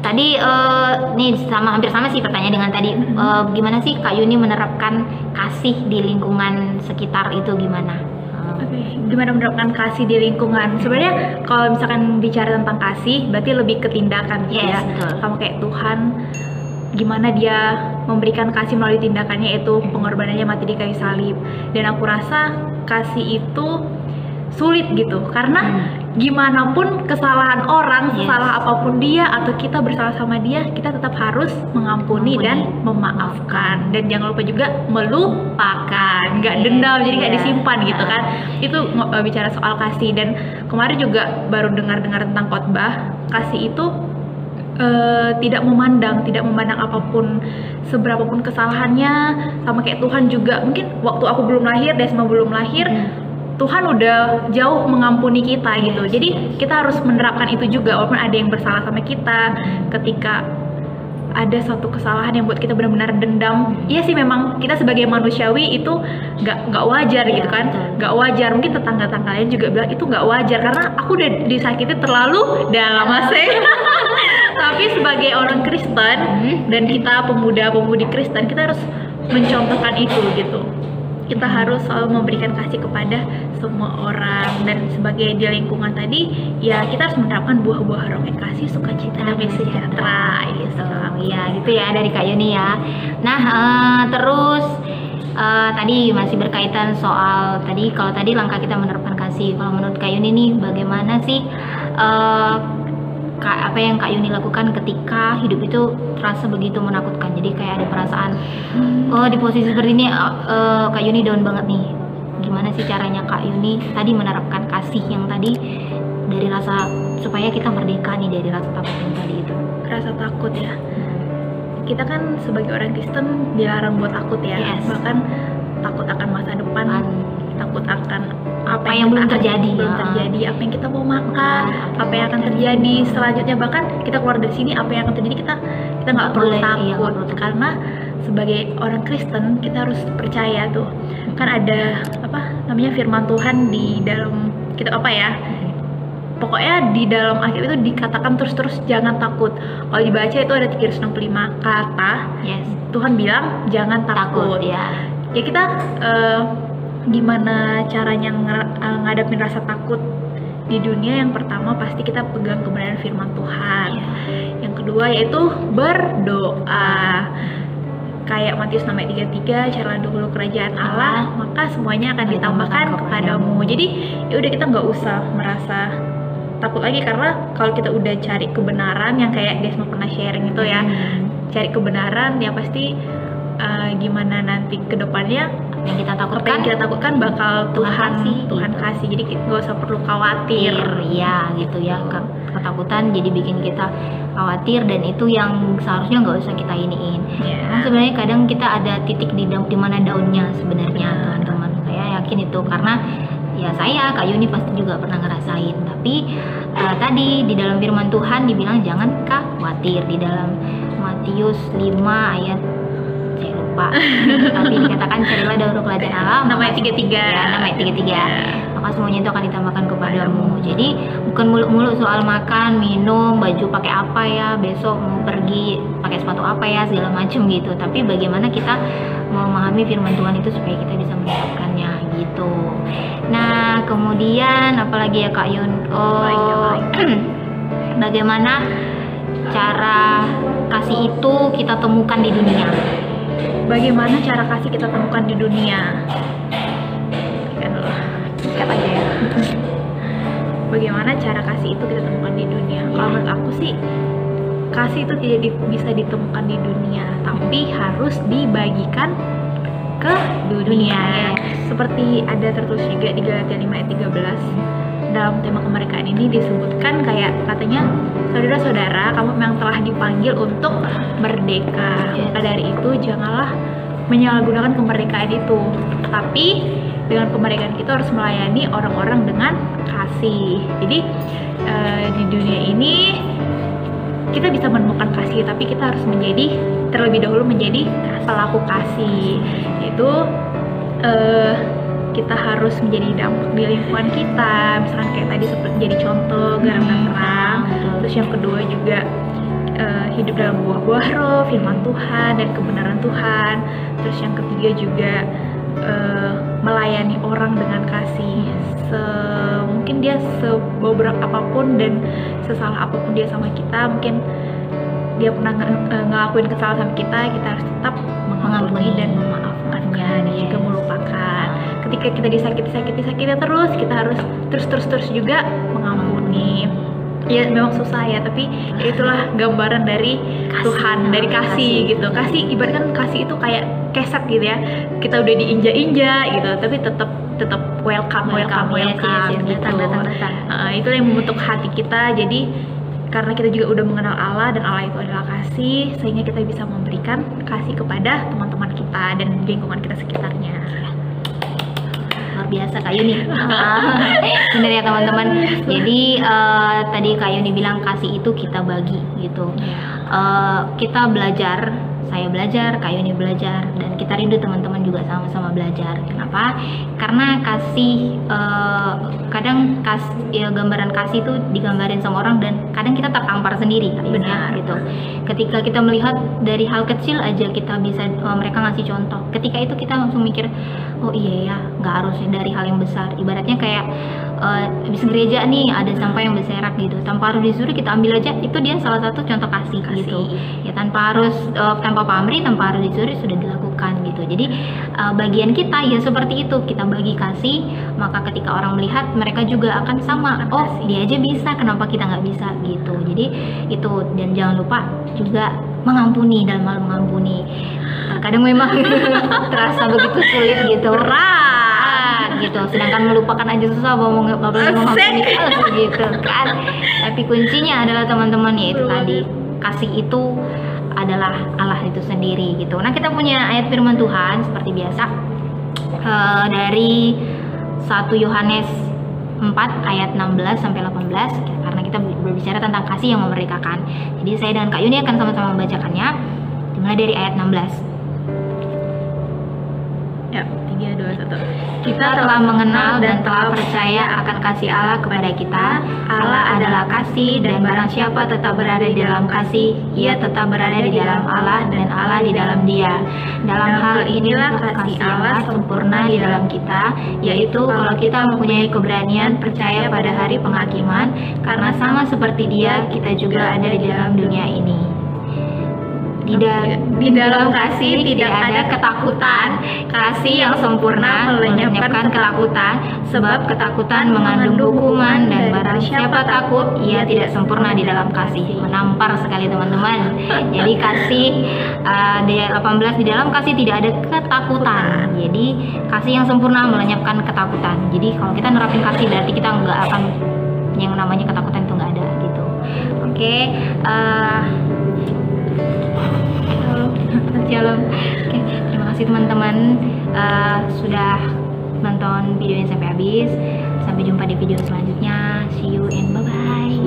Tadi nih hampir sama sih pertanyaan dengan tadi. Gimana sih Kak Yuni menerapkan kasih di lingkungan sekitar itu gimana? Gimana menerapkan kasih di lingkungan? Sebenarnya kalau misalkan bicara tentang kasih, berarti lebih ke tindakan gitu ya. Betul. Sama kayak Tuhan, gimana dia memberikan kasih melalui tindakannya, itu pengorbanannya mati di kayu salib. Dan aku rasa kasih itu sulit gitu, karena gimana pun kesalahan orang, salah apapun dia atau kita bersalah sama dia, kita tetap harus mengampuni dan memaafkan. Dan jangan lupa juga melupakan, nggak dendam, jadi nggak disimpan gitu kan. Itu bicara soal kasih. Dan kemarin juga baru dengar tentang khotbah kasih itu tidak memandang apapun, seberapapun kesalahannya. Sama kayak Tuhan juga, mungkin waktu aku belum lahir, Desma belum lahir, Tuhan udah jauh mengampuni kita gitu. Jadi kita harus menerapkan itu juga, walaupun ada yang bersalah sama kita. Ketika ada suatu kesalahan yang buat kita benar-benar dendam, iya sih memang kita sebagai manusiawi itu nggak wajar gitu kan, nggak wajar. Mungkin tetangga-tetangga lain juga bilang itu nggak wajar karena aku udah disakiti terlalu dalam masih. Tapi sebagai orang Kristen dan kita pemuda-pemudi Kristen, kita harus mencontohkan itu gitu. Kita harus selalu memberikan kasih kepada semua orang. Dan sebagai di lingkungan tadi, ya kita harus menerapkan buah-buah roh yang kasih, sukacita, damai sejahtera gitu. Ya gitu ya dari Kak Yuni ya. Nah terus tadi masih berkaitan soal kalau tadi langkah kita menerapkan kasih. Kalau menurut Kak Yuni nih, bagaimana sih apa yang Kak Yuni lakukan ketika hidup itu terasa begitu menakutkan? Jadi kayak ada perasaan di posisi seperti ini Kak Yuni down banget nih. Gimana sih caranya Kak Yuni tadi menerapkan kasih yang tadi dari rasa, supaya kita merdeka nih dari rasa takut yang tadi itu? Rasa takut ya, kita kan sebagai orang Kristen dilarang buat takut ya. Bahkan takut akan masa depan, takut akan apa yang belum terjadi, apa yang kita mau makan, apa yang akan terjadi selanjutnya. Bahkan kita keluar dari sini, apa yang akan terjadi kita nggak perlu takut. Karena sebagai orang Kristen kita harus percaya tuh, kan ada firman Tuhan di dalam kitab pokoknya di dalam Alkitab itu dikatakan terus jangan takut. Kalau dibaca itu ada 365 kata. Tuhan bilang jangan takut. Ya kita gimana caranya ngadapin rasa takut di dunia? Yang pertama pasti kita pegang kebenaran firman Tuhan. Yang kedua yaitu berdoa. Kayak Matius 6:33, carilah dahulu kerajaan Allah, maka semuanya akan ditambahkan kepadamu. Jadi ya udah, kita nggak usah merasa takut lagi, karena kalau kita udah cari kebenaran, yang kayak Desma pernah sharing itu ya, cari kebenaran ya pasti gimana nanti ke depannya yang kita takutkan bakal Tuhan kasih. Jadi nggak usah perlu khawatir. Ya gitu ya, ketakutan jadi bikin kita khawatir, dan itu yang seharusnya nggak usah kita iniin. Sebenarnya kadang kita ada titik di mana daunnya sebenarnya, teman-teman. Saya yakin itu, karena ya saya, Kak Yuni pasti juga pernah ngerasain. Tapi tadi di dalam firman Tuhan dibilang jangan khawatir. Di dalam Matius 5 ayat saya lupa, tapi dikatakan carilah dahulu kerajaan Allah, namanya 33. Maka semuanya itu akan ditambahkan kepadamu. Jadi bukan muluk-muluk soal makan, minum, baju pakai apa ya, besok mau pergi pakai sepatu apa ya, segala macam gitu. Tapi bagaimana kita memahami firman Tuhan itu supaya kita bisa menerapkannya gitu. Nah kemudian apalagi ya Kak Yun? Bagaimana cara kasih itu kita temukan di dunia? Bagaimana cara kasih kita temukan di dunia? Bagaimana cara kasih itu kita temukan di dunia? Kalau menurut aku sih, kasih itu tidak bisa ditemukan di dunia, tapi harus dibagikan ke dunia. Seperti ada tertulis juga di Galatia 5 ayat 13. Dalam tema kemerdekaan ini disebutkan kayak katanya, saudara-saudara, kamu memang telah dipanggil untuk merdeka. Maka dari itu janganlah menyalahgunakan kemerdekaan itu, tapi dengan kemerdekaan kita harus melayani orang-orang dengan kasih. Jadi di dunia ini kita bisa menemukan kasih, tapi kita harus terlebih dahulu menjadi pelaku kasih. Yaitu kita harus menjadi dampak di lingkungan kita, misalkan kayak tadi seperti jadi contoh garam dan terang. Terus yang kedua juga hidup dalam buah-buah roh, firman Tuhan dan kebenaran Tuhan. Terus yang ketiga juga melayani orang dengan kasih, mungkin dia sebobrok apapun dan sesalah apapun dia sama kita, mungkin dia pernah ngelakuin kesalahan sama kita harus tetap mengampuni dan memaafkannya dan juga melupakan. Ketika kita disakiti terus, kita harus terus juga mengampuni. Ya memang susah ya, tapi ya itulah gambaran dari Tuhan, dari kasih gitu. Kasih ibaratkan kasih itu kayak keset gitu ya. Kita udah diinjak-injak gitu, tapi tetap welcome gitu. Itu yang membentuk hati kita. Jadi karena kita juga udah mengenal Allah dan Allah itu adalah kasih, sehingga kita bisa memberikan kasih kepada teman-teman kita dan lingkungan kita sekitarnya. Luar biasa Kak Yuni. Bener ya teman-teman. Jadi tadi Kak Yuni bilang kasih itu kita bagi gitu. Kita belajar, saya belajar, Kak Yuni belajar, dan kita rindu teman-teman juga sama-sama belajar. Kenapa? Karena kasih kadang gambaran kasih itu digambarin sama orang dan kadang kita tertampar sendiri. Benar gitu. Ketika kita melihat dari hal kecil aja kita bisa mereka ngasih contoh. Ketika itu kita langsung mikir, oh iya ya, nggak harus dari hal yang besar. Ibaratnya kayak habis gereja nih ada sampah yang berserak gitu, tanpa harus disuruh kita ambil aja, itu dia salah satu contoh kasih. Gitu ya, tanpa pamrih, tanpa harus disuruh sudah dilakukan gitu. Jadi bagian kita ya seperti itu, kita bagi kasih, maka ketika orang melihat mereka juga akan sama, oh dia aja bisa, kenapa kita nggak bisa gitu. Jadi itu, dan jangan lupa juga mengampuni, dalam hal mengampuni terkadang memang terasa begitu sulit gitu, berat gitu, sedangkan melupakan aja susah, apalagi mengampuni gitu kan. Tapi kuncinya adalah teman-teman, yaitu tadi kasih itu adalah Allah itu sendiri gitu. Nah, kita punya ayat firman Tuhan seperti biasa dari 1 Yohanes 4 ayat 16 sampai 18, karena kita berbicara tentang kasih yang memerdekakan. Jadi saya dan Kak Yuni akan sama-sama membacakannya, dimulai dari ayat 16. Ya, 3, 2, 1. Kita telah mengenal dan telah percaya akan kasih Allah kepada kita. Allah adalah kasih, dan barang siapa tetap berada di dalam kasih, ia tetap berada di dalam Allah dan Allah di dalam dia. Dalam hal inilah kasih Allah sempurna di dalam kita, yaitu kalau kita mempunyai keberanian percaya pada hari penghakiman, karena sama seperti Dia, kita juga ada di dalam dunia ini. Di dalam kasih tidak ada ketakutan. Kasih yang sempurna melenyapkan ketakutan, sebab ketakutan mengandung hukuman, dan barang siapa takut, ia tidak sempurna di dalam kasih. Menampar sekali teman-teman. Jadi kasih di 18, di dalam kasih tidak ada ketakutan. Jadi kasih yang sempurna melenyapkan ketakutan. Jadi kalau kita nerapin kasih, berarti kita nggak akan yang namanya ketakutan itu nggak ada gitu. Oke. Shalom. Oke, terima kasih teman-teman sudah nonton video ini sampai habis. Sampai jumpa di video selanjutnya. See you and bye bye.